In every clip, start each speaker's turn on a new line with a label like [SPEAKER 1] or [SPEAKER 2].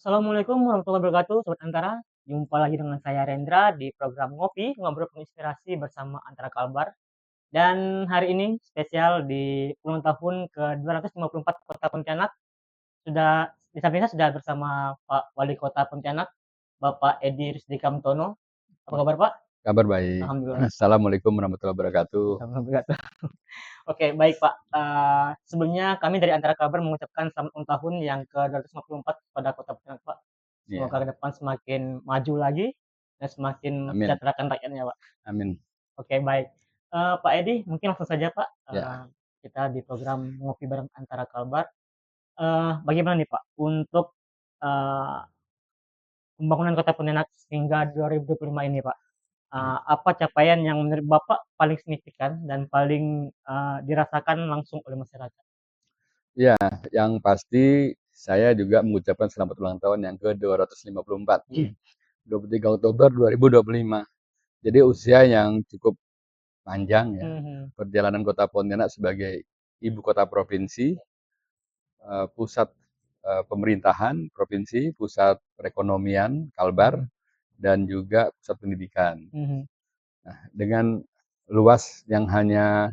[SPEAKER 1] Assalamualaikum warahmatullahi wabarakatuh, Sobat Antara. Jumpa lagi dengan saya Rendra di program Ngopi, Ngobrol Penuh Inspirasi bersama Antara Kalbar. Dan hari ini spesial di ulang tahun ke-254 Kota Pontianak. Sudah di samping saya sudah bersama Pak Wali Kota Pontianak, Bapak Edi Rusdika Kamtono. Apa kabar, Pak?
[SPEAKER 2] Kabar baik.
[SPEAKER 1] Alhamdulillah.
[SPEAKER 2] Assalamualaikum warahmatullahi wabarakatuh.
[SPEAKER 1] Alhamdulillah. Oke, baik Pak. Sebelumnya kami dari Antara Kabar mengucapkan selamat ulang tahun yang ke-254 kepada Kota Pontianak, Pak. Semoga
[SPEAKER 2] Iya,
[SPEAKER 1] ke depan semakin maju lagi dan semakin
[SPEAKER 2] amin,
[SPEAKER 1] mensejahterakan rakyatnya, Pak.
[SPEAKER 2] amin.
[SPEAKER 1] Oke, baik. Pak Edi, mungkin langsung saja, Pak.
[SPEAKER 2] Ya,
[SPEAKER 1] Kita di program Ngopi Bareng Antara Kalbar. Bagaimana nih, Pak, untuk eee, pembangunan Kota Pontianak hingga 2025 ini, Pak? Apa capaian yang menurut Bapak paling signifikan dan paling dirasakan langsung oleh masyarakat?
[SPEAKER 2] ya, yang pasti saya juga mengucapkan selamat ulang tahun yang ke-254. 23 Oktober 2025. Jadi usia yang cukup panjang ya.
[SPEAKER 1] Mhm.
[SPEAKER 2] Perjalanan Kota Pontianak sebagai ibu kota provinsi, pusat pemerintahan provinsi, pusat perekonomian Kalbar,
[SPEAKER 1] Mhm.
[SPEAKER 2] dan juga pusat pendidikan.
[SPEAKER 1] Mhm.
[SPEAKER 2] Dengan luas yang hanya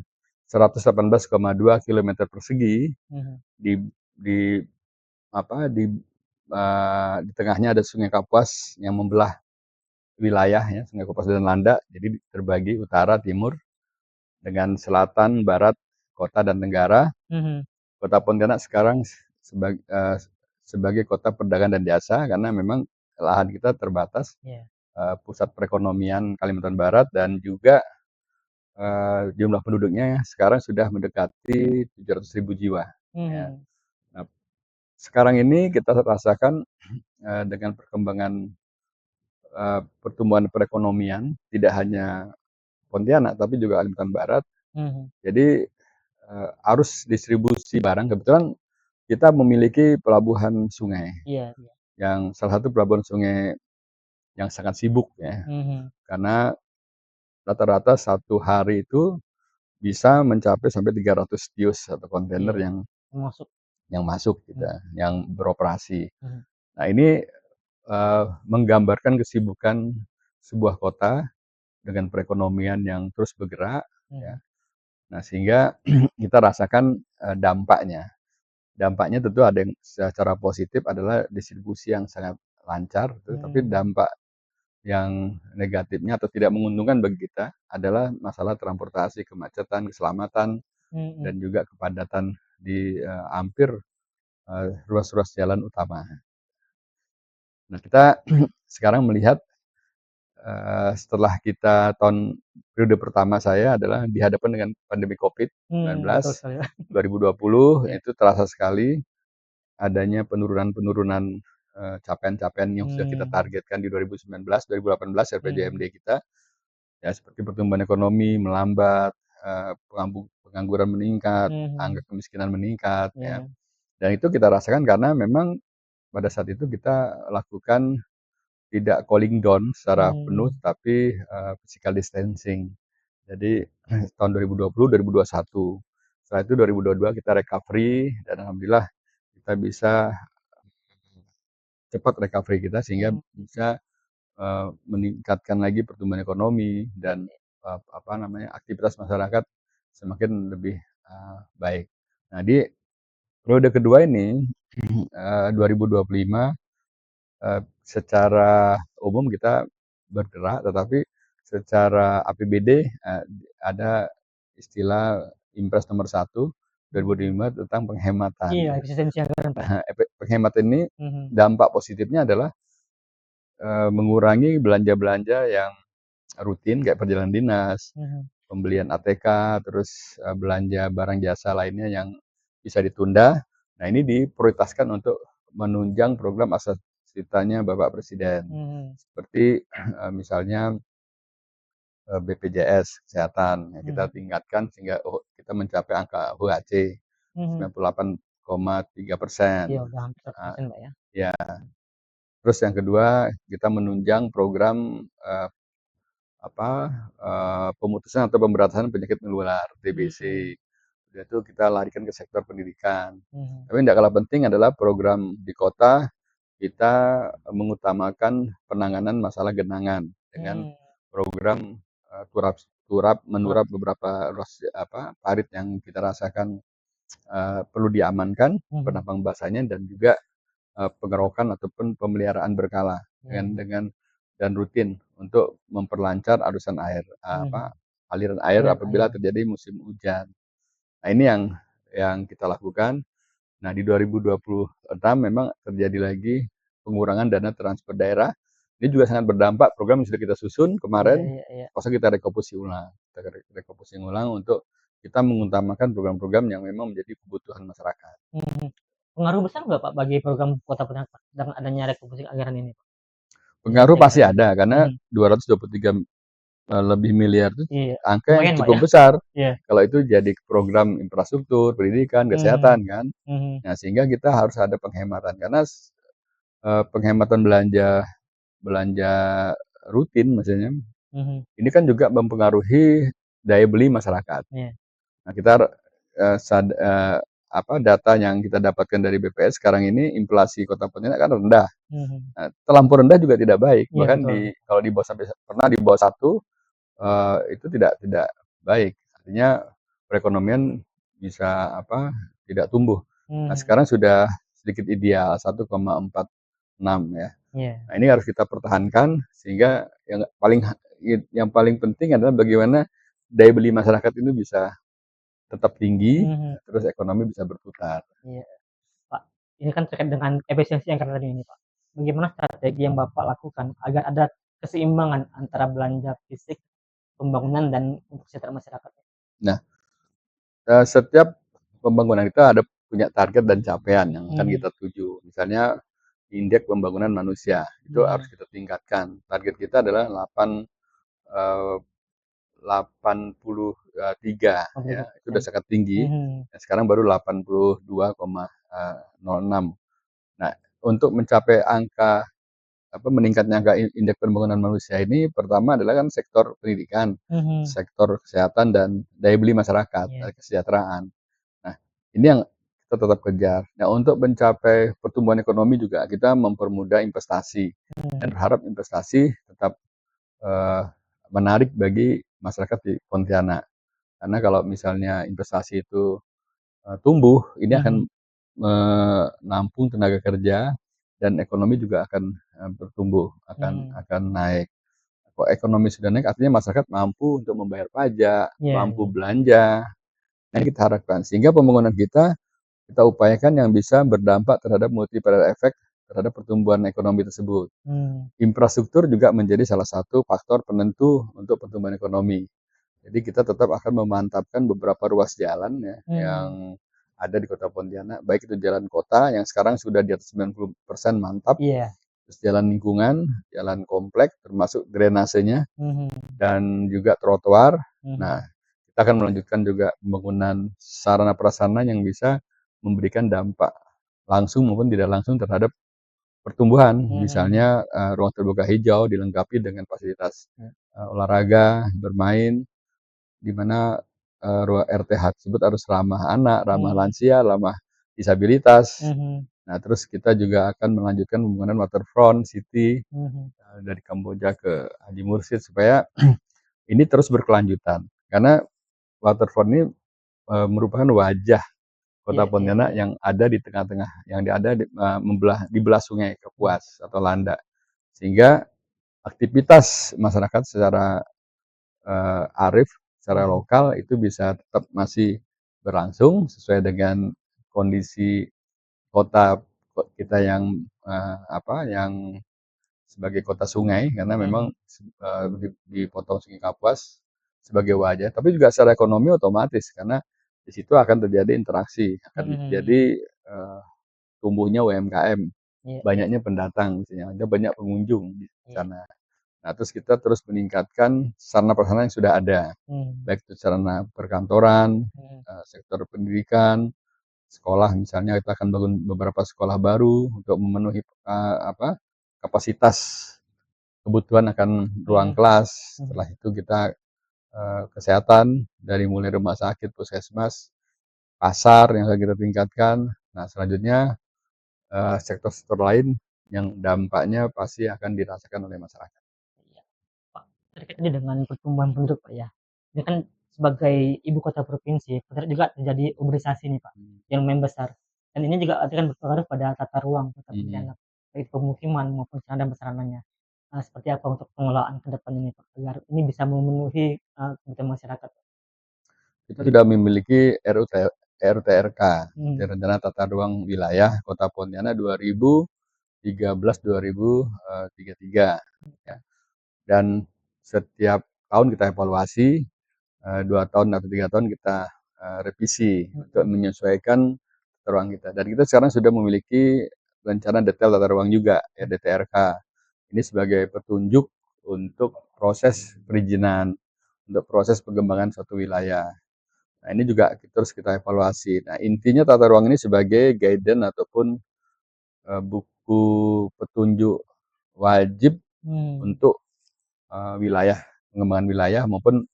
[SPEAKER 2] 118,2 kilometer persegi,
[SPEAKER 1] Mhm.
[SPEAKER 2] di di apa di tengahnya ada Sungai Kapuas yang membelah wilayah ya, Sungai Kapuas dan Landak, jadi terbagi utara, timur, dengan selatan, barat, kota dan tenggara.
[SPEAKER 1] Mhm.
[SPEAKER 2] Kota Pontianak sekarang sebagai kota perdagangan dan jasa karena memang lahan kita terbatas,
[SPEAKER 1] Iya.
[SPEAKER 2] pusat perekonomian Kalimantan Barat, dan juga jumlah penduduknya sekarang sudah mendekati 700.000 jiwa. Ya.
[SPEAKER 1] Mhm.
[SPEAKER 2] Nah, sekarang ini kita rasakan dengan perkembangan pertumbuhan perekonomian tidak hanya Pontianak tapi juga Kalimantan Barat.
[SPEAKER 1] Mhm.
[SPEAKER 2] Jadi arus distribusi barang, kebetulan kita memiliki pelabuhan sungai
[SPEAKER 1] Iya, iya.
[SPEAKER 2] yang salah satu pelabuhan sungai yang sangat sibuk ya,
[SPEAKER 1] Mhm.
[SPEAKER 2] karena rata-rata satu hari itu bisa mencapai sampai 300 tius atau kontainer
[SPEAKER 1] Iya, termasuk
[SPEAKER 2] yang masuk gitu,
[SPEAKER 1] mhm.
[SPEAKER 2] yang beroperasi.
[SPEAKER 1] Mhm.
[SPEAKER 2] Nah ini menggambarkan kesibukan sebuah kota dengan perekonomian yang terus bergerak, ya.
[SPEAKER 1] Mhm.
[SPEAKER 2] Nah sehingga kita rasakan dampaknya. Dampaknya tentu ada yang secara positif adalah distribusi yang sangat lancar, tapi
[SPEAKER 1] Mhm.
[SPEAKER 2] dampak yang negatifnya atau tidak menguntungkan bagi kita adalah masalah transportasi, kemacetan, keselamatan, dan
[SPEAKER 1] Mhm.
[SPEAKER 2] juga kepadatan di hampir ruas-ruas jalan utama. Nah, kita sekarang melihat setelah kita periode pertama saya adalah dihadapkan dengan pandemi
[SPEAKER 1] Betul
[SPEAKER 2] COVID-19
[SPEAKER 1] sekali, Pak.
[SPEAKER 2] 2020,
[SPEAKER 1] Iya.
[SPEAKER 2] itu terasa sekali adanya penurunan-penurunan capaian-capaian yang sudah kita
[SPEAKER 1] Mhm.
[SPEAKER 2] targetkan di 2019, 2018 RPJMD
[SPEAKER 1] Mhm.
[SPEAKER 2] kita, ya seperti pertumbuhan ekonomi melambat, pengangguran meningkat, angka
[SPEAKER 1] Mhm.
[SPEAKER 2] kemiskinan meningkat, ya.
[SPEAKER 1] Iya.
[SPEAKER 2] Dan itu kita rasakan karena memang pada saat itu kita lakukan tidak cooling down secara penuh,
[SPEAKER 1] Mhm.
[SPEAKER 2] tapi physical distancing. Jadi tahun 2020, 2021. Setelah itu 2022 kita recovery dan alhamdulillah kita bisa cepat recovery kita sehingga
[SPEAKER 1] Mhm.
[SPEAKER 2] bisa meningkatkan lagi pertumbuhan ekonomi dan apa namanya aktivitas masyarakat semakin lebih baik. Nah di periode kedua ini 2025 secara umum kita bergerak, tetapi secara APBD ada istilah Impres nomor 1
[SPEAKER 1] Mhm.
[SPEAKER 2] 2005 tentang penghematan.
[SPEAKER 1] Iya, efisiensi anggaran, Pak.
[SPEAKER 2] Nah, penghematan ini
[SPEAKER 1] Mhm.
[SPEAKER 2] dampak positifnya adalah mengurangi belanja-belanja yang rutin kayak perjalanan dinas,
[SPEAKER 1] Mhm.
[SPEAKER 2] pembelian ATK, terus belanja barang jasa lainnya yang bisa ditunda. Nah, ini diprioritaskan untuk menunjang program asas-citanya Bapak Presiden.
[SPEAKER 1] Mhm.
[SPEAKER 2] Seperti misalnya BPJS kesehatan, ya kita
[SPEAKER 1] Mhm.
[SPEAKER 2] tingkatkan sehingga kita mencapai angka UHC
[SPEAKER 1] Mhm.
[SPEAKER 2] 98,3%.
[SPEAKER 1] Iya, udah hampir 100%, Pak, ya.
[SPEAKER 2] Ya, terus yang kedua kita menunjang program apa pemutusan atau pemberantasan penyakit menular
[SPEAKER 1] Mhm.
[SPEAKER 2] TBC. Itu kita larikan ke sektor pendidikan.
[SPEAKER 1] Mhm.
[SPEAKER 2] Tapi tidak kalah penting adalah program di kota kita mengutamakan penanganan masalah genangan dengan
[SPEAKER 1] Mmm,
[SPEAKER 2] program turap turap
[SPEAKER 1] turap
[SPEAKER 2] menurap beberapa parit yang kita rasakan perlu diamankan
[SPEAKER 1] mhm,
[SPEAKER 2] penambang basahnya dan juga pengerokan ataupun pemeliharaan berkala
[SPEAKER 1] iya iya,
[SPEAKER 2] dan rutin untuk memperlancar arusan air,
[SPEAKER 1] mhm,
[SPEAKER 2] aliran air
[SPEAKER 1] aliran
[SPEAKER 2] apabila
[SPEAKER 1] air,
[SPEAKER 2] terjadi musim hujan. Nah, ini yang kita lakukan. Nah, di 2026 memang terjadi lagi pengurangan dana transfer daerah. Ini juga sangat berdampak program yang sudah kita susun
[SPEAKER 1] iya
[SPEAKER 2] kemarin,
[SPEAKER 1] iya iya,
[SPEAKER 2] masa kita rekomposisi ulang untuk kita mengutamakan program-program yang memang menjadi kebutuhan masyarakat.
[SPEAKER 1] mhm. Pengaruh besar nggak Pak bagi program Kota Pontianak Pak, dengan adanya rekomposisi anggaran ini Pak? Bisa
[SPEAKER 2] Pengaruh
[SPEAKER 1] cerita
[SPEAKER 2] pasti
[SPEAKER 1] sedikit?
[SPEAKER 2] ada karena
[SPEAKER 1] Mhm,
[SPEAKER 2] 223 lebih miliar itu
[SPEAKER 1] iya,
[SPEAKER 2] angka yang
[SPEAKER 1] lumayan Pak ya?
[SPEAKER 2] cukup besar.
[SPEAKER 1] Iya,
[SPEAKER 2] Kalau itu jadi program infrastruktur, pendidikan,
[SPEAKER 1] mhm,
[SPEAKER 2] kesehatan kan.
[SPEAKER 1] mhm,
[SPEAKER 2] Nah, sehingga kita harus ada penghematan karena penghematan belanja belanja rutin maksudnya,
[SPEAKER 1] mhm,
[SPEAKER 2] ini kan juga mempengaruhi daya beli masyarakat.
[SPEAKER 1] iya,
[SPEAKER 2] Nah, kita data yang kita dapatkan dari BPS sekarang ini inflasi Kota Pontianak kan rendah.
[SPEAKER 1] mhm,
[SPEAKER 2] Nah, terlampau rendah juga tidak baik.
[SPEAKER 1] iya
[SPEAKER 2] Bahkan
[SPEAKER 1] betul,
[SPEAKER 2] kalau di bawah sampai pernah di bawah satu itu tidak baik. Artinya perekonomian bisa tidak tumbuh. Nah,
[SPEAKER 1] mhm,
[SPEAKER 2] sekarang sudah sedikit ideal 1,46 ya.
[SPEAKER 1] iya,
[SPEAKER 2] Nah, ini harus kita pertahankan sehingga yang paling penting adalah bagaimana daya beli masyarakat ini bisa tetap tinggi,
[SPEAKER 1] mhm,
[SPEAKER 2] terus ekonomi bisa berputar.
[SPEAKER 1] iya. Pak, ini kan terkait dengan efisiensi anggaran tadi ini, Pak. Bagaimana strategi yang Bapak lakukan agar ada keseimbangan antara belanja fisik, pembangunan, dan untuk kesejahteraan masyarakat?
[SPEAKER 2] Nah, setiap pembangunan itu ada punya target dan capaian yang akan
[SPEAKER 1] Mhm,
[SPEAKER 2] kita tuju. Misalnya indeks pembangunan manusia itu harus
[SPEAKER 1] mhm,
[SPEAKER 2] kita tingkatkan. Target kita adalah 8 83 ya, itu udah
[SPEAKER 1] 82%.
[SPEAKER 2] sangat tinggi.
[SPEAKER 1] Mhm,
[SPEAKER 2] Nah, sekarang baru 82,06. Nah, untuk mencapai meningkatnya angka indeks pembangunan manusia ini pertama adalah kan sektor pendidikan,
[SPEAKER 1] mhm,
[SPEAKER 2] sektor kesehatan dan daya beli masyarakat,
[SPEAKER 1] iya,
[SPEAKER 2] kesejahteraan. Nah, ini yang kita tetap kejar. Nah, untuk mencapai pertumbuhan ekonomi juga kita mempermudah investasi dan
[SPEAKER 1] mhm,
[SPEAKER 2] berharap investasi tetap eee, menarik bagi masyarakat di Pontianak. Karena kalau misalnya investasi itu tumbuh, ini akan
[SPEAKER 1] mhm,
[SPEAKER 2] menampung tenaga kerja dan ekonomi juga akan bertumbuh, akan
[SPEAKER 1] mhm,
[SPEAKER 2] akan naik. Kalau ekonomi sudah naik, artinya masyarakat mampu untuk membayar pajak,
[SPEAKER 1] iya
[SPEAKER 2] mampu
[SPEAKER 1] iya,
[SPEAKER 2] belanja. Nah, ini kita harapkan sehingga pembangunan kita upayakan yang bisa berdampak terhadap multiplier effect terhadap pertumbuhan ekonomi tersebut.
[SPEAKER 1] mmm,
[SPEAKER 2] Infrastruktur juga menjadi salah satu faktor penentu untuk pertumbuhan ekonomi. Jadi kita tetap akan memantapkan beberapa ruas jalan ya,
[SPEAKER 1] mhm,
[SPEAKER 2] yang ada di Kota Pontianak, baik itu jalan kota yang sekarang sudah di atas 90% mantap,
[SPEAKER 1] iya,
[SPEAKER 2] terus jalan lingkungan, jalan komplek termasuk drainasenya
[SPEAKER 1] mhm,
[SPEAKER 2] dan juga trotoar. Nah,
[SPEAKER 1] mhm,
[SPEAKER 2] kita akan melanjutkan juga pembangunan sarana prasarana yang bisa memberikan dampak langsung maupun tidak langsung terhadap pertumbuhan.
[SPEAKER 1] mhm,
[SPEAKER 2] Misalnya, ruang terbuka hijau dilengkapi dengan fasilitas,
[SPEAKER 1] iya,
[SPEAKER 2] olahraga, bermain, di mana RTH tersebut harus ramah anak, ramah
[SPEAKER 1] mhm,
[SPEAKER 2] lansia, ramah disabilitas.
[SPEAKER 1] mhm,
[SPEAKER 2] Nah, terus kita juga akan melanjutkan pembangunan waterfront city
[SPEAKER 1] mhm,
[SPEAKER 2] dari Kamboja ke Haji Mursid supaya ini terus berkelanjutan. Karena waterfront ini merupakan wajah Kota
[SPEAKER 1] iya iya
[SPEAKER 2] Pontianak
[SPEAKER 1] iya,
[SPEAKER 2] yang ada di tengah-tengah, yang ada di belah Sungai
[SPEAKER 1] iya,
[SPEAKER 2] Kapuas atau Landak. Sehingga aktivitas masyarakat secara arif, secara
[SPEAKER 1] mhm,
[SPEAKER 2] lokal itu bisa tetap masih berlangsung sesuai dengan kondisi kota kita yang yang sebagai kota sungai karena
[SPEAKER 1] mhm,
[SPEAKER 2] memang dipotong Sungai Kapuas sebagai wajah, tapi juga secara ekonomi otomatis karena di situ akan terjadi interaksi, akan
[SPEAKER 1] mhm,
[SPEAKER 2] terjadi tumbuhnya UMKM,
[SPEAKER 1] iya iya
[SPEAKER 2] banyaknya pendatang misalnya, ada banyak pengunjung di
[SPEAKER 1] iya,
[SPEAKER 2] sana. Nah, terus kita terus meningkatkan sarana prasarana yang sudah ada,
[SPEAKER 1] mmm,
[SPEAKER 2] baik itu sarana perkantoran,
[SPEAKER 1] mhm,
[SPEAKER 2] sektor pendidikan, sekolah misalnya kita akan bangun beberapa sekolah baru untuk memenuhi, kapasitas kebutuhan akan ruang
[SPEAKER 1] mhm,
[SPEAKER 2] kelas.
[SPEAKER 1] mhm,
[SPEAKER 2] Setelah itu kita, kesehatan dari mulai rumah sakit, puskesmas, pasar yang akan kita tingkatkan. Nah, selanjutnya, sektor-sektor lain yang dampaknya pasti akan dirasakan oleh masyarakat.
[SPEAKER 1] Iya, Pak. Terkait tadi dengan pertumbuhan penduduk, Pak, ya. Ini kan sebagai ibu kota provinsi, potret juga terjadi urbanisasi nih, Pak,
[SPEAKER 2] Hmm.
[SPEAKER 1] yang lumayan besar. Dan ini juga akan berpengaruh pada tata ruang kota
[SPEAKER 2] Hmm.
[SPEAKER 1] Pontianak, baik pemukiman maupun sarana dan prasarananya. Seperti apa untuk pengelolaan ke depan ini, Pak, agar ini bisa memenuhi kebutuhan masyarakat?
[SPEAKER 2] Kita sudah memiliki RUTRK,
[SPEAKER 1] Hmm,
[SPEAKER 2] Rencana Tata Ruang Wilayah Kota Pontianak 2013-2033. Ya. Dan setiap tahun kita evaluasi, 2 tahun atau 3 tahun kita revisi untuk
[SPEAKER 1] mhm,
[SPEAKER 2] menyesuaikan tata ruang kita. Dan kita sekarang sudah memiliki rencana detail tata ruang juga, ya, DTRK. Ini sebagai petunjuk untuk proses perizinan, untuk proses pengembangan suatu wilayah. Nah, ini juga terus kita evaluasi. Nah, intinya tata ruang ini sebagai guidance ataupun buku petunjuk wajib
[SPEAKER 1] mmm,
[SPEAKER 2] untuk wilayah, pengembangan wilayah maupun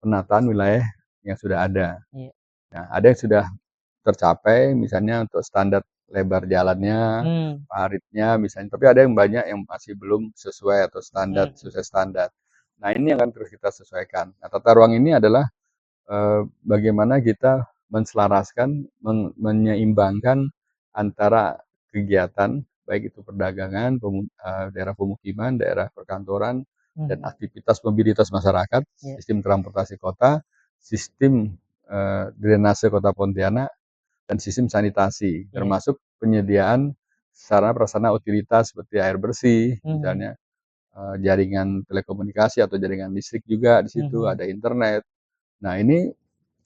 [SPEAKER 2] penataan wilayah yang sudah ada.
[SPEAKER 1] iya,
[SPEAKER 2] Nah, ada yang sudah tercapai, misalnya untuk standar lebar jalannya,
[SPEAKER 1] mmm,
[SPEAKER 2] paritnya misalnya, tapi ada yang banyak yang masih belum sesuai atau standar,
[SPEAKER 1] mhm,
[SPEAKER 2] sesuai standar. Nah, ini akan terus kita sesuaikan. Nah, tata ruang ini adalah bagaimana kita menselaraskan, menyeimbangkan antara kegiatan, baik itu perdagangan, daerah pemukiman, daerah perkantoran, dan
[SPEAKER 1] mhm,
[SPEAKER 2] aktivitas mobilitas masyarakat,
[SPEAKER 1] iya,
[SPEAKER 2] sistem transportasi kota, sistem drainase Kota Pontianak, dan sistem sanitasi,
[SPEAKER 1] iya,
[SPEAKER 2] termasuk penyediaan sarana prasarana utilitas seperti air bersih,
[SPEAKER 1] mhm,
[SPEAKER 2] misalnya jaringan telekomunikasi atau jaringan listrik juga di situ,
[SPEAKER 1] mhm,
[SPEAKER 2] ada internet. Nah, ini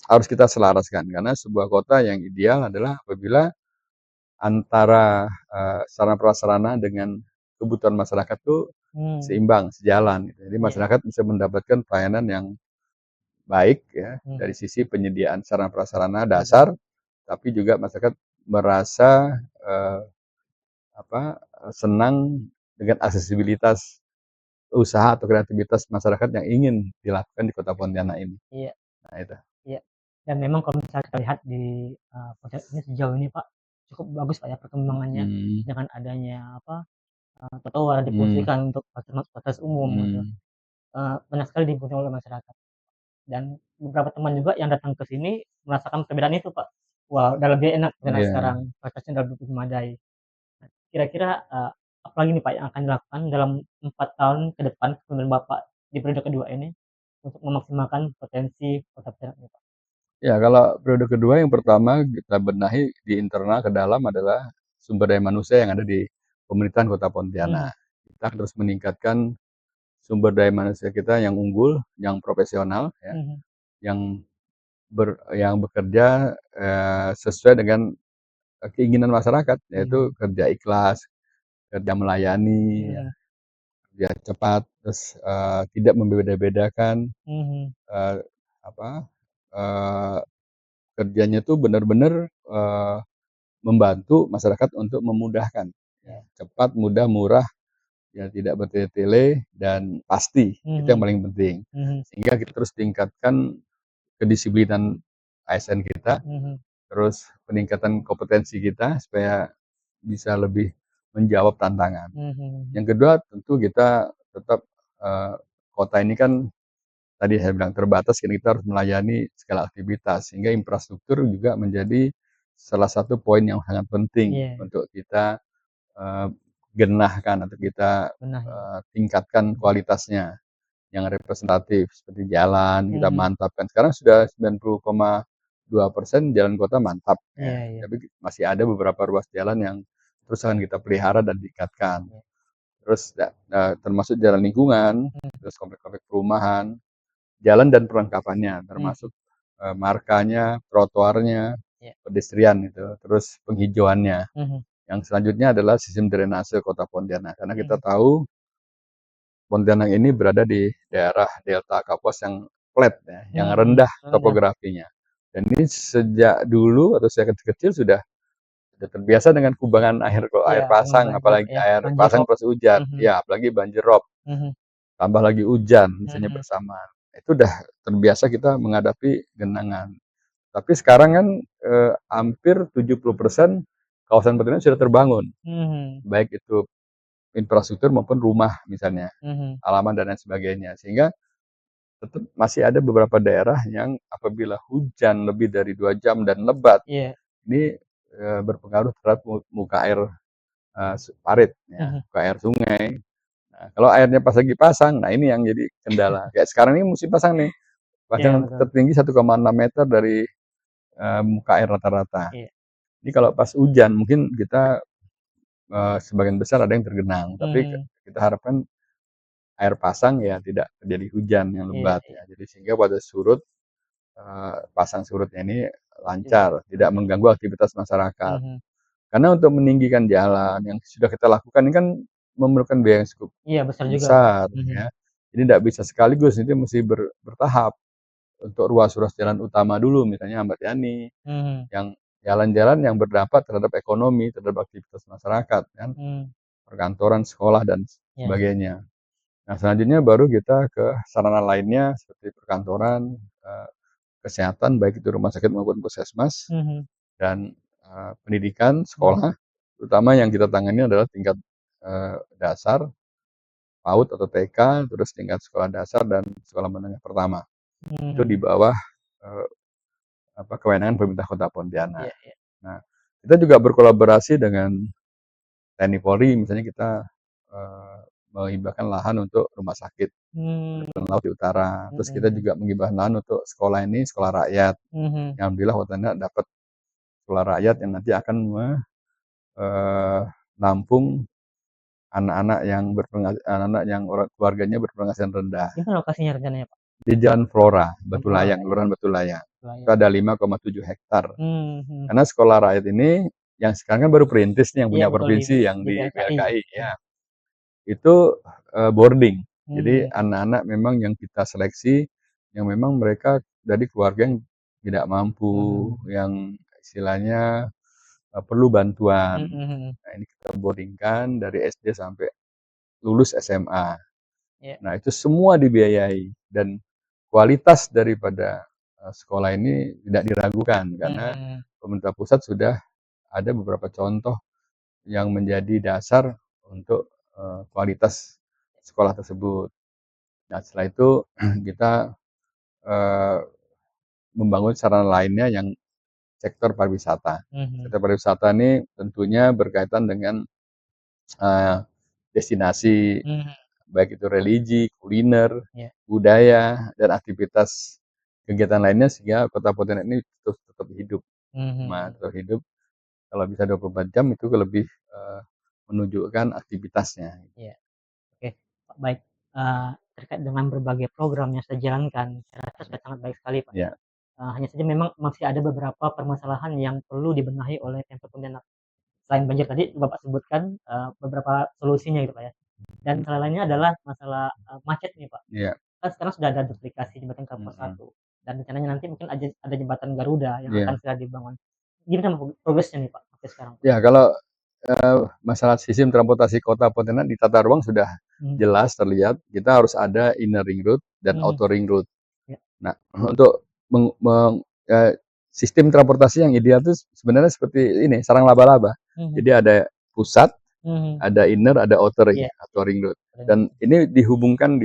[SPEAKER 2] harus kita selaraskan karena sebuah kota yang ideal adalah apabila antara sarana prasarana dengan kebutuhan masyarakat tuh
[SPEAKER 1] mmm,
[SPEAKER 2] seimbang, sejalan gitu. Jadi
[SPEAKER 1] iya,
[SPEAKER 2] masyarakat bisa mendapatkan pelayanan yang baik ya dari
[SPEAKER 1] mhm,
[SPEAKER 2] sisi penyediaan sarana prasarana
[SPEAKER 1] mhm,
[SPEAKER 2] dasar, tapi juga masyarakat merasa eee, senang dengan aksesibilitas usaha atau kreativitas masyarakat yang ingin dilakukan di Kota Pontianak ini.
[SPEAKER 1] iya.
[SPEAKER 2] Nah itu.
[SPEAKER 1] Iya, dan memang kalau misalnya kita lihat di, Poncet ini sejauh ini, Pak, cukup bagus, Pak, ya, perkembangannya
[SPEAKER 2] Mhm,
[SPEAKER 1] dengan adanya apa, trotoar
[SPEAKER 2] mhm,
[SPEAKER 1] difungsikan untuk fasilitas umum gitu,
[SPEAKER 2] mhm.
[SPEAKER 1] banyak sekali dibutuhkan oleh masyarakat dan beberapa teman juga yang datang ke sini merasakan perbedaan itu, Pak. Wah, udah lebih enak Pontianak
[SPEAKER 2] Iya.
[SPEAKER 1] sekarang, fasilitasnya udah lebih memadai. Nah, kira-kira, apalagi nih, Pak, yang akan dilakukan dalam 4 tahun ke depan kepemimpinan Bapak di periode kedua ini untuk memaksimalkan potensi Kota Pontianak ini, Pak?
[SPEAKER 2] Ya, kalau periode kedua yang pertama kita benahi di internal ke dalam adalah sumber daya manusia yang ada di pemerintahan Kota
[SPEAKER 1] Mhm,
[SPEAKER 2] Pontianak. Kita terus meningkatkan sumber daya manusia kita yang unggul, yang profesional ya,
[SPEAKER 1] mhm,
[SPEAKER 2] yang yang bekerja sesuai dengan keinginan masyarakat, yaitu
[SPEAKER 1] mhm.
[SPEAKER 2] kerja ikhlas, kerja melayani ya,
[SPEAKER 1] Mhm,
[SPEAKER 2] kerja cepat, terus tidak membeda-bedakan
[SPEAKER 1] mhm,
[SPEAKER 2] eee, apa, eee, kerjanya tuh benar-benar membantu masyarakat untuk memudahkan, ya,
[SPEAKER 1] iya,
[SPEAKER 2] cepat, mudah, murah, ya tidak bertele-tele dan pasti, itu yang
[SPEAKER 1] mhm,
[SPEAKER 2] paling penting.
[SPEAKER 1] mhm,
[SPEAKER 2] Sehingga kita terus tingkatkan kedisiplinan ASN kita,
[SPEAKER 1] mhm,
[SPEAKER 2] terus peningkatan kompetensi kita supaya bisa lebih menjawab tantangan.
[SPEAKER 1] mhm,
[SPEAKER 2] Yang kedua tentu kita tetap, eee, kota ini kan tadi saya bilang terbatas kan kita harus melayani segala aktivitas, sehingga infrastruktur juga menjadi salah satu poin yang sangat penting
[SPEAKER 1] iya,
[SPEAKER 2] untuk kita eee, genahkan atau kita
[SPEAKER 1] benar ya,
[SPEAKER 2] tingkatkan
[SPEAKER 1] mhm,
[SPEAKER 2] kualitasnya yang representatif seperti jalan kita
[SPEAKER 1] mhm,
[SPEAKER 2] mantapkan. Sekarang sudah 90,2% jalan kota mantap ya,
[SPEAKER 1] iya, iya,
[SPEAKER 2] tapi masih ada beberapa ruas jalan yang terus akan kita pelihara dan tingkatkan.
[SPEAKER 1] iya,
[SPEAKER 2] Terus termasuk jalan lingkungan,
[SPEAKER 1] mhm,
[SPEAKER 2] terus komplek-komplek perumahan, jalan dan perlengkapannya
[SPEAKER 1] mhm,
[SPEAKER 2] termasuk markanya, trotoarnya,
[SPEAKER 1] iya,
[SPEAKER 2] pedestrian itu, terus penghijauannya.
[SPEAKER 1] mhm,
[SPEAKER 2] Yang selanjutnya adalah sistem drainase Kota Pontianak, karena kita
[SPEAKER 1] mhm,
[SPEAKER 2] tahu Pontianak ini berada di daerah delta Kapuas yang flat ya, yang
[SPEAKER 1] mhm,
[SPEAKER 2] rendah
[SPEAKER 1] rendah,
[SPEAKER 2] topografinya. Dan ini sejak dulu atau sejak kecil-kecil sudah terbiasa dengan kubangan air kalau
[SPEAKER 1] iya,
[SPEAKER 2] air
[SPEAKER 1] dengan
[SPEAKER 2] pasang,
[SPEAKER 1] banjir,
[SPEAKER 2] apalagi
[SPEAKER 1] ya,
[SPEAKER 2] air
[SPEAKER 1] banjir
[SPEAKER 2] pasang
[SPEAKER 1] rob,
[SPEAKER 2] plus hujan,
[SPEAKER 1] mhm,
[SPEAKER 2] ya apalagi banjir rob,
[SPEAKER 1] mhm,
[SPEAKER 2] tambah lagi hujan misalnya
[SPEAKER 1] mhm,
[SPEAKER 2] bersamaan. Itu udah terbiasa kita menghadapi genangan. Tapi sekarang kan hampir 70% kawasan Pontianak sudah terbangun,
[SPEAKER 1] mhm,
[SPEAKER 2] baik itu infrastruktur maupun rumah misalnya,
[SPEAKER 1] Mhm.
[SPEAKER 2] halaman dan lain sebagainya. Sehingga tetap masih ada beberapa daerah yang apabila hujan lebih dari 2 jam dan lebat,
[SPEAKER 1] Iya.
[SPEAKER 2] ini, berpengaruh terhadap muka air, parit ya,
[SPEAKER 1] Mhm.
[SPEAKER 2] muka air sungai. Nah, kalau airnya pas lagi pasang, nah ini yang jadi kendala. Kayak sekarang ini musim pasang nih,
[SPEAKER 1] Iya,
[SPEAKER 2] pasang
[SPEAKER 1] betul.
[SPEAKER 2] tertinggi 1,6 meter dari, muka air rata-rata.
[SPEAKER 1] Iya.
[SPEAKER 2] Jadi kalau pas hujan mungkin kita, sebagian besar ada yang tergenang, tapi
[SPEAKER 1] Mhm.
[SPEAKER 2] kita harapkan air pasang ya tidak terjadi hujan yang
[SPEAKER 1] Iya,
[SPEAKER 2] lebat
[SPEAKER 1] iya.
[SPEAKER 2] ya. Jadi sehingga pada surut, pasang surutnya ini
[SPEAKER 1] Juga.
[SPEAKER 2] lancar, tidak
[SPEAKER 1] Mhm.
[SPEAKER 2] mengganggu aktivitas masyarakat.
[SPEAKER 1] Mhm.
[SPEAKER 2] Karena untuk meninggikan jalan yang sudah kita lakukan ini kan memerlukan biaya yang cukup
[SPEAKER 1] Iya, besar juga, Pak.
[SPEAKER 2] besar
[SPEAKER 1] Mhm.
[SPEAKER 2] ya. Jadi tidak bisa sekaligus, itu mesti bertahap. Untuk ruas-ruas jalan utama dulu, misalnya Ahmad Yani,
[SPEAKER 1] Mhm.
[SPEAKER 2] yang jalan-jalan yang berdampak terhadap ekonomi, terhadap aktivitas masyarakat kan,
[SPEAKER 1] Mmm.
[SPEAKER 2] perkantoran, sekolah dan
[SPEAKER 1] Iya.
[SPEAKER 2] sebagainya. Nah, selanjutnya baru kita ke sarana lainnya seperti perkantoran, kesehatan baik itu rumah sakit maupun puskesmas,
[SPEAKER 1] Mhm.
[SPEAKER 2] dan, pendidikan,
[SPEAKER 1] Mhm.
[SPEAKER 2] sekolah, terutama yang kita tangani adalah tingkat, dasar, PAUD atau TK, terus tingkat sekolah dasar dan sekolah menengah pertama. Itu di
[SPEAKER 1] Mhm.
[SPEAKER 2] bawah, eee, kewenangan pemerintah Kota Pontianak.
[SPEAKER 1] Iya, iya.
[SPEAKER 2] Nah, kita juga berkolaborasi dengan TNI Polri, misalnya kita, eee, menghibahkan lahan untuk rumah sakit
[SPEAKER 1] Mmm.
[SPEAKER 2] Angkatan Laut di Utara. Terus kita
[SPEAKER 1] Mhm.
[SPEAKER 2] juga menghibahkan lahan untuk sekolah ini, sekolah rakyat.
[SPEAKER 1] Mhm.
[SPEAKER 2] Yang alhamdulillah Pontianak dapat sekolah rakyat yang nanti akan menampung anak-anak yang keluarganya berpenghasilan rendah.
[SPEAKER 1] Di mana lokasinya rencananya, Pak?
[SPEAKER 2] Di Jalan Flora,
[SPEAKER 1] Jalan Flora
[SPEAKER 2] Batulayang,
[SPEAKER 1] ya?
[SPEAKER 2] Kelurahan Batulayang. Itu
[SPEAKER 1] Kebayang.
[SPEAKER 2] ada 5,7 hektar.
[SPEAKER 1] Mhm.
[SPEAKER 2] Karena sekolah rakyat ini yang sekarang kan baru perintis nih yang
[SPEAKER 1] Iya,
[SPEAKER 2] punya
[SPEAKER 1] betul
[SPEAKER 2] provinsi yang
[SPEAKER 1] di
[SPEAKER 2] di
[SPEAKER 1] PLKI.
[SPEAKER 2] PLKI
[SPEAKER 1] Mhm.
[SPEAKER 2] ya. Itu, boarding. Jadi
[SPEAKER 1] Mhm.
[SPEAKER 2] anak-anak memang yang kita seleksi, yang memang mereka dari keluarga yang tidak mampu,
[SPEAKER 1] Mhm.
[SPEAKER 2] yang istilahnya, perlu bantuan.
[SPEAKER 1] Mhm, mhm.
[SPEAKER 2] Nah, ini kita boarding-kan dari SD sampai lulus SMA.
[SPEAKER 1] Iya.
[SPEAKER 2] Nah, itu semua dibiayai dan kualitas daripada, sekolah ini tidak diragukan karena
[SPEAKER 1] Mhm.
[SPEAKER 2] pemerintah pusat sudah ada beberapa contoh yang menjadi dasar untuk, kualitas sekolah tersebut. Nah, setelah itu kita, eee, membangun sarana lainnya yang sektor pariwisata.
[SPEAKER 1] Mhm.
[SPEAKER 2] Sektor pariwisata ini tentunya berkaitan dengan, eee, destinasi,
[SPEAKER 1] Mhm.
[SPEAKER 2] baik itu religi, kuliner,
[SPEAKER 1] Iya.
[SPEAKER 2] budaya, dan aktivitas kegiatan lainnya sehingga Kota Pontianak ini terus tetap hidup.
[SPEAKER 1] Mhm.
[SPEAKER 2] Tetap hidup, kalau bisa 24 jam itu lebih, menunjukkan aktivitasnya.
[SPEAKER 1] Iya. Oke, baik, terkait dengan berbagai program yang saya jalankan, saya rasa sudah sangat baik sekali, Pak, ya.
[SPEAKER 2] Ya,
[SPEAKER 1] Hanya saja memang masih ada beberapa permasalahan yang perlu dibenahi oleh Pemkot Pontianak. Selain banjir tadi Bapak sebutkan, beberapa solusinya gitu, Pak, ya. Dan salah lainnya adalah masalah, macet nih, Pak.
[SPEAKER 2] iya,
[SPEAKER 1] Kan sekarang sudah ada duplikasi jembatan Kapuas
[SPEAKER 2] mhm,
[SPEAKER 1] 1 dan rencananya nanti mungkin ada jembatan Garuda yang akan
[SPEAKER 2] iya.
[SPEAKER 1] segera dibangun. Gimana progresnya nih, Pak, sampai sekarang, Pak?
[SPEAKER 2] Ya, kalau, masalah sistem transportasi Kota Pontianak di tata ruang sudah
[SPEAKER 1] Mhm.
[SPEAKER 2] jelas terlihat, kita harus ada inner ring road dan
[SPEAKER 1] Mhm.
[SPEAKER 2] outer ring road.
[SPEAKER 1] Ya.
[SPEAKER 2] Nah, untuk meng meng sistem transportasi yang ideal itu sebenarnya seperti ini, sarang laba-laba.
[SPEAKER 1] Mhm.
[SPEAKER 2] Jadi ada pusat,
[SPEAKER 1] Mhm.
[SPEAKER 2] ada inner, ada
[SPEAKER 1] Iya,
[SPEAKER 2] outer ring road.
[SPEAKER 1] keren.
[SPEAKER 2] Dan ini dihubungkan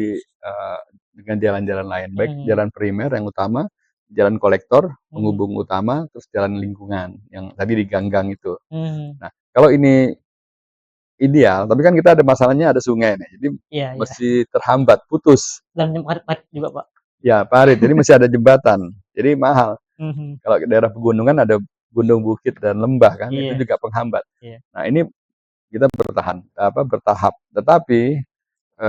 [SPEAKER 2] dengan jalan-jalan lain, baik
[SPEAKER 1] Mhm.
[SPEAKER 2] jalan primer yang utama, jalan kolektor,
[SPEAKER 1] Mhm.
[SPEAKER 2] penghubung utama, terus jalan lingkungan yang tadi di gang-gang itu.
[SPEAKER 1] Mhm.
[SPEAKER 2] Nah, kalau ini ideal, tapi kan kita ada masalahnya ada sungai nih, jadi
[SPEAKER 1] Iya, iya.
[SPEAKER 2] mesti terhambat, putus.
[SPEAKER 1] Dan parit juga, Pak.
[SPEAKER 2] Ya, parit, jadi masih ada jembatan, jadi mahal.
[SPEAKER 1] Mhm.
[SPEAKER 2] Kalau ke daerah pegunungan ada gunung, bukit, dan lembah kan, itu
[SPEAKER 1] Iya,
[SPEAKER 2] juga penghambat.
[SPEAKER 1] iya.
[SPEAKER 2] Nah, ini kita bertahap, tetapi,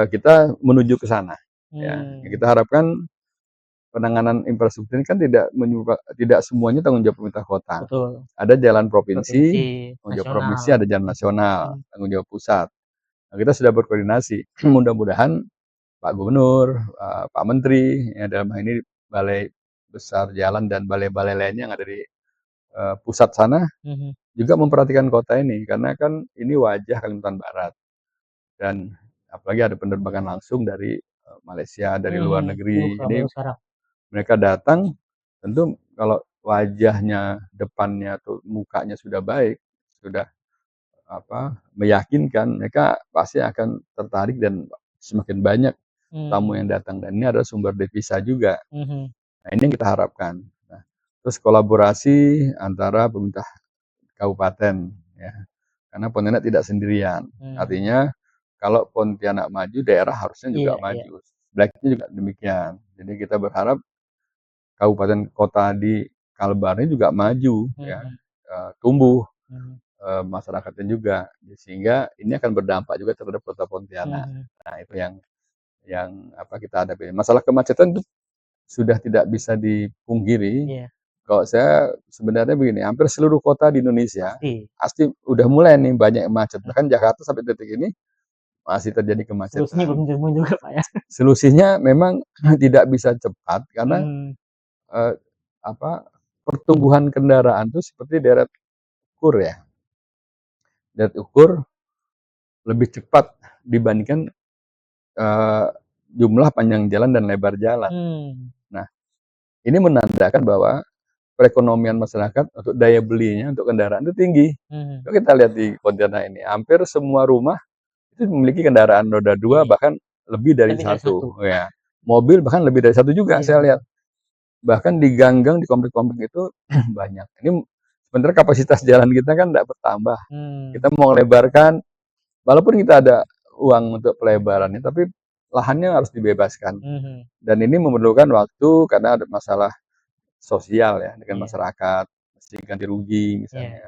[SPEAKER 2] kita menuju ke sana, ya.
[SPEAKER 1] Mmm.
[SPEAKER 2] Kita harapkan penanganan infrastruktur ini kan tidak semuanya tanggung jawab pemerintah kota.
[SPEAKER 1] Betul.
[SPEAKER 2] Ada jalan provinsi,
[SPEAKER 1] Provinsi,
[SPEAKER 2] tanggung jawab
[SPEAKER 1] nasional.
[SPEAKER 2] provinsi, ada jalan nasional,
[SPEAKER 1] Mhm.
[SPEAKER 2] tanggung jawab pusat. Nah, kita sudah berkoordinasi, mudah-mudahan Pak Gubernur, Pak Menteri, ya dalam hal ini Balai Besar Jalan dan balai-balai lainnya yang ada di, pusat sana,
[SPEAKER 1] Mhm.
[SPEAKER 2] juga memperhatikan kota ini, karena kan ini wajah Kalimantan Barat. Dan apalagi ada penerbangan langsung dari, Malaysia, dari luar
[SPEAKER 1] Mhm.
[SPEAKER 2] negeri.
[SPEAKER 1] Buka
[SPEAKER 2] Jadi
[SPEAKER 1] baru sekarang.
[SPEAKER 2] mereka datang, tentu kalau wajahnya, depannya, atau mukanya sudah baik, sudah meyakinkan, mereka pasti akan tertarik dan semakin banyak tamu yang datang, dan ini adalah sumber devisa juga. Nah, ini yang kita harapkan. Nah, terus kolaborasi antara pemerintah kabupaten, ya, karena Pontianak tidak sendirian. Artinya kalau Pontianak maju, daerah harusnya juga
[SPEAKER 1] Iya, iya.
[SPEAKER 2] maju. Sebaliknya juga demikian. Jadi kita berharap kabupaten kota di Kalbar ini juga maju, ya, tumbuh masyarakatnya juga, sehingga ini akan berdampak juga terhadap kota Pontianak. Nah, itu yang kita hadapi. Masalah kemacetan itu sudah tidak bisa dipungkiri.
[SPEAKER 1] Iya,
[SPEAKER 2] Kalau saya sebenarnya begini, hampir seluruh kota di Indonesia
[SPEAKER 1] pasti.
[SPEAKER 2] pasti udah mulai nih banyak yang macet. Bahkan Jakarta sampai detik ini masih terjadi
[SPEAKER 1] Solusinya belum
[SPEAKER 2] kemacetan.
[SPEAKER 1] ketemu juga, Pak, ya.
[SPEAKER 2] Solusinya memang tidak bisa cepat karena eh, pertumbuhan kendaraan itu seperti deret ukur, ya. Deret ukur lebih cepat dibandingkan eh, jumlah panjang jalan dan lebar jalan. Nah, ini menandakan bahwa perekonomian masyarakat untuk daya belinya untuk kendaraan itu tinggi. Kalau kita lihat di Pontianak ini, hampir semua rumah itu memiliki kendaraan roda 2,
[SPEAKER 1] Iya,
[SPEAKER 2] bahkan lebih dari
[SPEAKER 1] lebih dari satu.
[SPEAKER 2] satu. Ya. Mobil bahkan lebih dari satu juga,
[SPEAKER 1] Iya,
[SPEAKER 2] saya
[SPEAKER 1] benar.
[SPEAKER 2] lihat. Bahkan di gang-gang, di komplek-komplek itu banyak. Ini sebenarnya kapasitas jalan kita kan tidak bertambah. Kita mau lebarkan, walaupun kita ada uang untuk pelebarannya, tapi lahannya harus dibebaskan. Dan ini memerlukan waktu karena ada masalah sosial, ya, dengan
[SPEAKER 1] Iya,
[SPEAKER 2] masyarakat, mesti ganti rugi
[SPEAKER 1] iya.
[SPEAKER 2] misalnya.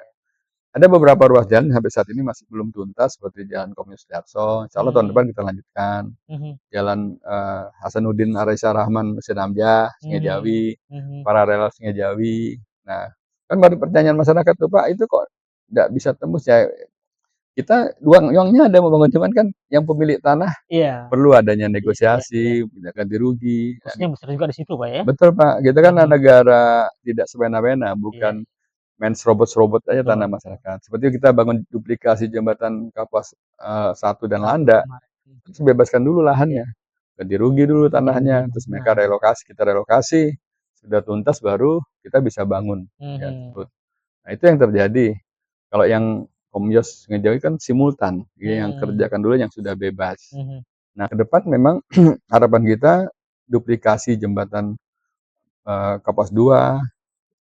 [SPEAKER 2] Ada beberapa ruas jalan sampai saat ini masih belum tuntas, seperti Jalan Komunis Sudarso. Insya Allah tahun depan kita lanjutkan. Jalan Hasanuddin Araisa Rahman Mesin Hamzah, Sungai Jawi, paralel Sungai Jawi. Nah, kan baru pertanyaan masyarakat tuh, Pak, itu kok tidak bisa tembus, ya. Kita uangnya ada membangun, cuman kan yang pemilik tanah
[SPEAKER 1] Iya,
[SPEAKER 2] perlu adanya
[SPEAKER 1] iya, iya, iya.
[SPEAKER 2] negosiasi, ganti rugi.
[SPEAKER 1] Kosnya besar juga di situ, Pak, ya.
[SPEAKER 2] Betul, Pak. Kita kan negara tidak semena-mena,
[SPEAKER 1] Iya,
[SPEAKER 2] bukan main serobot-serobot aja tanah
[SPEAKER 1] betul.
[SPEAKER 2] masyarakat. Seperti kita bangun duplikasi jembatan Kapuas 1 dan
[SPEAKER 1] Satu
[SPEAKER 2] Landa,
[SPEAKER 1] kemarin.
[SPEAKER 2] terus bebaskan dulu
[SPEAKER 1] Iya,
[SPEAKER 2] lahannya, ganti rugi dulu
[SPEAKER 1] ganti rugi,
[SPEAKER 2] tanahnya, terus mereka
[SPEAKER 1] benar.
[SPEAKER 2] relokasi, kita relokasi, sudah tuntas baru kita bisa bangun, ya, tersebut. Nah, itu yang terjadi. Kalau yang Komyos Ngejawi kan simultan, ya, yang kerjakan dulu yang sudah bebas. Nah, ke depan memang harapan kita duplikasi jembatan Kapuas 2,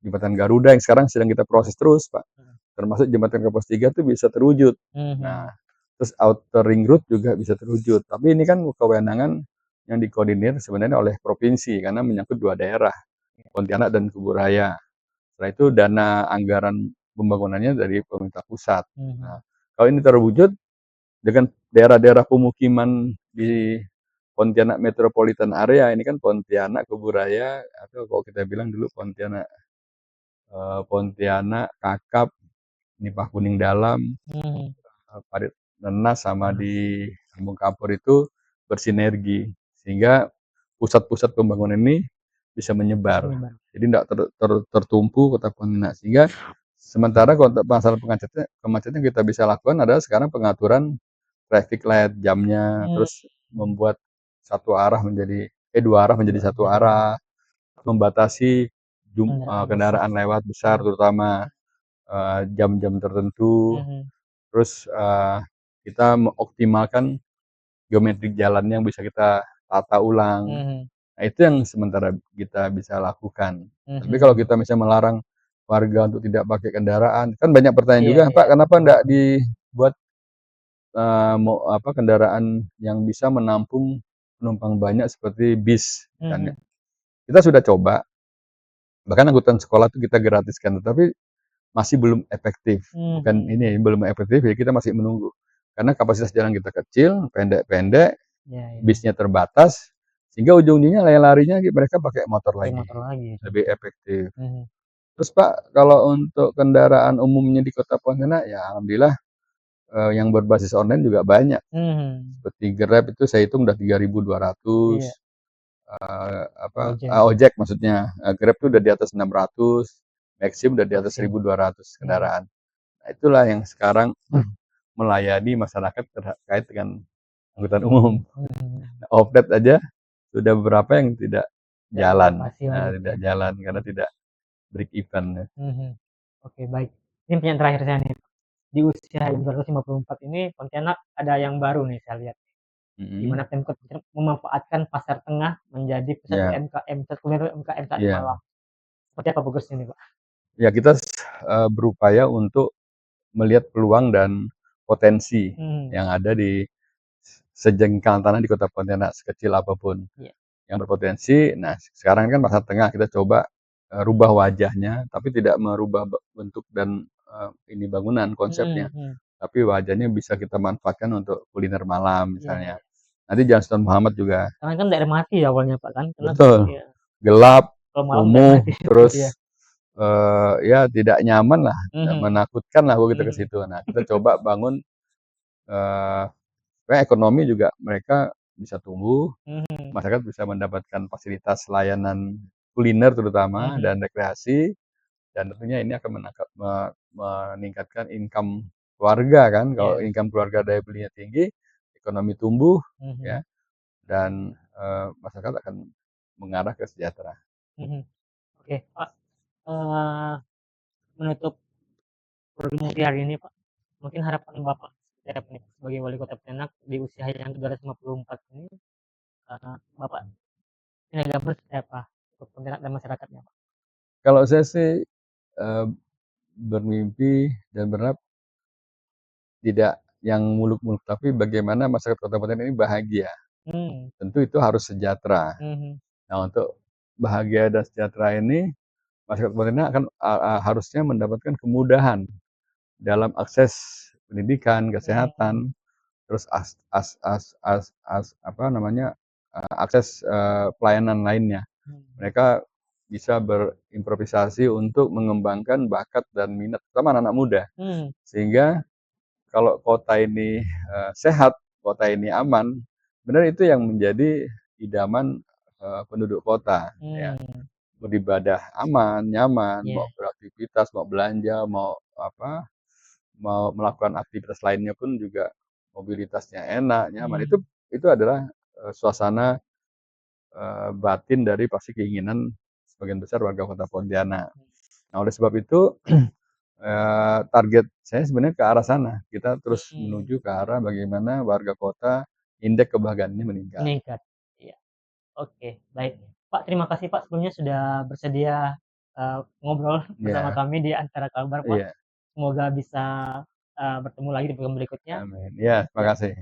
[SPEAKER 2] jembatan Garuda yang sekarang sedang kita proses terus, Pak. Termasuk jembatan Kapuas 3 itu bisa terwujud. Nah, terus outer ring road juga bisa terwujud. Tapi ini kan kewenangan yang dikoordinir sebenarnya oleh provinsi karena menyangkut 2 daerah, Pontianak dan Kuburaya. Setelah itu dana anggaran pembangunannya dari pemerintah pusat. Nah, kalau ini terwujud dengan daerah-daerah pemukiman di Pontianak Metropolitan Area, ini kan Pontianak, Kuburaya, atau kalau kita bilang dulu Pontianak, Kakap, Nipah Kuning Dalam, Parit Nenas, sama di Kampung Kapur itu bersinergi sehingga pusat-pusat pembangunan ini bisa menyebar. Jadi tidak tertumpu kota Pontianak, sehingga sementara untuk masalah kemacetan kita bisa lakukan adalah sekarang pengaturan traffic light jamnya, terus membuat dua arah menjadi satu arah, membatasi kendaraan lewat besar, terutama jam-jam tertentu. Terus kita mengoptimalkan geometrik jalan yang bisa kita tata ulang. Nah, itu yang sementara kita bisa lakukan. Tapi kalau kita misalnya melarang warga untuk tidak pakai kendaraan, kan banyak pertanyaan juga, Pak, kenapa enggak dibuat kendaraan yang bisa menampung penumpang banyak seperti bis. Dan kita sudah coba, bahkan angkutan sekolah itu kita gratiskan, tetapi masih belum efektif. Bukan ini belum efektif, ya kita masih menunggu. Karena kapasitas jalan kita kecil, pendek-pendek, bisnya terbatas, sehingga ujung-ujungnya larinya mereka pakai motor lagi. Lebih efektif. Terus, Pak, kalau untuk kendaraan umumnya di Kota Pontianak, ya alhamdulillah yang berbasis online juga banyak. Seperti Grab itu saya hitung udah 3.200. Ojek maksudnya. Grab itu udah di atas 600, Maxim udah di atas 1.200 kendaraan. Nah, itulah yang sekarang melayani masyarakat terkait dengan angkutan umum. Offlet aja sudah beberapa yang tidak jalan, tidak jalan karena tidak break even.
[SPEAKER 1] Oke, baik. Ini pertanyaan terakhir saya nih. di usia yang 254 ini Pontianak ada yang baru nih saya lihat, di
[SPEAKER 2] Mhm.
[SPEAKER 1] mana Pemkot Pontianak memanfaatkan pasar tengah menjadi pusat
[SPEAKER 2] Iya
[SPEAKER 1] UMKM, pusat kuliner UMKM saat
[SPEAKER 2] iya.
[SPEAKER 1] malam. Seperti apa bagusnya nih, Pak?
[SPEAKER 2] Ya kita berupaya untuk melihat peluang dan potensi
[SPEAKER 1] Hmm,
[SPEAKER 2] yang ada di sejengkal tanah di Kota Pontianak, sekecil apapun
[SPEAKER 1] iya.
[SPEAKER 2] yang berpotensi. Nah, sekarang kan pasar tengah kita coba, rubah wajahnya, tapi tidak merubah bentuk dan, ini bangunan,
[SPEAKER 1] Mhm
[SPEAKER 2] konsepnya,
[SPEAKER 1] mhm.
[SPEAKER 2] tapi wajahnya bisa kita manfaatkan untuk kuliner malam
[SPEAKER 1] Iya
[SPEAKER 2] misalnya.
[SPEAKER 1] iya.
[SPEAKER 2] Nanti Jalan Sultan Muhammad juga
[SPEAKER 1] Karena kan daerah mati ya awalnya, Pak, kan? Karena
[SPEAKER 2] betul,
[SPEAKER 1] iya,
[SPEAKER 2] gelap,
[SPEAKER 1] kalau malam daerah
[SPEAKER 2] kumuh,
[SPEAKER 1] mati. Iya.
[SPEAKER 2] terus, ya tidak nyaman lah,
[SPEAKER 1] Mhm
[SPEAKER 2] menakutkan lah kalau kita ke
[SPEAKER 1] mhm
[SPEAKER 2] situ. Nah, kita coba bangun, eee, supaya ekonomi juga mereka bisa tumbuh,
[SPEAKER 1] mhm
[SPEAKER 2] masyarakat bisa mendapatkan fasilitas layanan kuliner terutama
[SPEAKER 1] mhm.
[SPEAKER 2] dan rekreasi, dan tentunya ini akan meningkatkan income keluarga kan. Kalau
[SPEAKER 1] Iya.
[SPEAKER 2] income keluarga daya belinya tinggi, ekonomi tumbuh ya,
[SPEAKER 1] Mhm
[SPEAKER 2] dan, masyarakat akan mengarah ke sejahtera.
[SPEAKER 1] mhm. Oke, Pak, eee, menutup program ngopi hari ini, Pak, mungkin harapan Bapak seperti apa nih sebagai wali kota Pontianak di usia yang ke-254 ini, Bapak punya gambaran seperti apa untuk Pontianak dan masyarakatnya, Pak?
[SPEAKER 2] Kalau saya sih, eee, bermimpi dan berharap tidak yang muluk-muluk, tapi bagaimana masyarakat Kota Pontianak ini bahagia.
[SPEAKER 1] Mmm,
[SPEAKER 2] Tentu itu harus sejahtera.
[SPEAKER 1] mhm
[SPEAKER 2] Nah, untuk bahagia dan sejahtera ini, masyarakat Pontianak akan harusnya mendapatkan kemudahan dalam akses pendidikan,
[SPEAKER 1] mhm
[SPEAKER 2] kesehatan, terus apa namanya, akses, pelayanan lainnya.
[SPEAKER 1] mhm
[SPEAKER 2] Mereka bisa berimprovisasi untuk mengembangkan bakat dan minat, terutama anak-anak muda.
[SPEAKER 1] mhm
[SPEAKER 2] Sehingga kalau kota ini, sehat, kota ini aman, benar itu yang menjadi idaman, penduduk kota, ya.
[SPEAKER 1] mmm,
[SPEAKER 2] Beribadah aman, nyaman,
[SPEAKER 1] iya,
[SPEAKER 2] mau beraktivitas, mau belanja, mau apa, mau melakukan aktivitas lainnya pun juga mobilitasnya enak, nyaman. Itu
[SPEAKER 1] mmm,
[SPEAKER 2] itu adalah, suasana, batin dari pasti keinginan sebagian besar warga Kota Pontianak. Nah, oleh sebab itu, target saya sebenarnya ke arah sana. Kita terus
[SPEAKER 1] mhm,
[SPEAKER 2] menuju ke arah bagaimana warga kota indeks kebahagiaannya meningkat.
[SPEAKER 1] meningkat, iya. Oke, baik. Pak, terima kasih Pak sebelumnya sudah bersedia, ngobrol bersama
[SPEAKER 2] Iya
[SPEAKER 1] kami di Antara Kabar, Pak.
[SPEAKER 2] iya,
[SPEAKER 1] Semoga bisa, bertemu lagi di program berikutnya.
[SPEAKER 2] amin. Iya, terima
[SPEAKER 1] Ya,
[SPEAKER 2] kasih.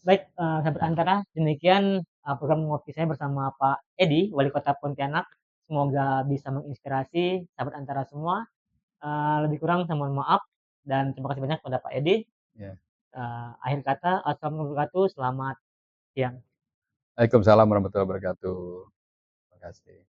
[SPEAKER 1] baik, sahabat Antara, demikian, program ngopi saya bersama Pak Edi, Wali Kota Pontianak. Semoga bisa menginspirasi sahabat Antara semua. Lebih kurang saya mohon maaf dan terima kasih banyak kepada Pak Edi.
[SPEAKER 2] Iya.
[SPEAKER 1] Akhir kata, assalamualaikum warahmatullahi wabarakatuh, selamat siang.
[SPEAKER 2] Waalaikumsalam warahmatullahi wabarakatuh. Terima kasih.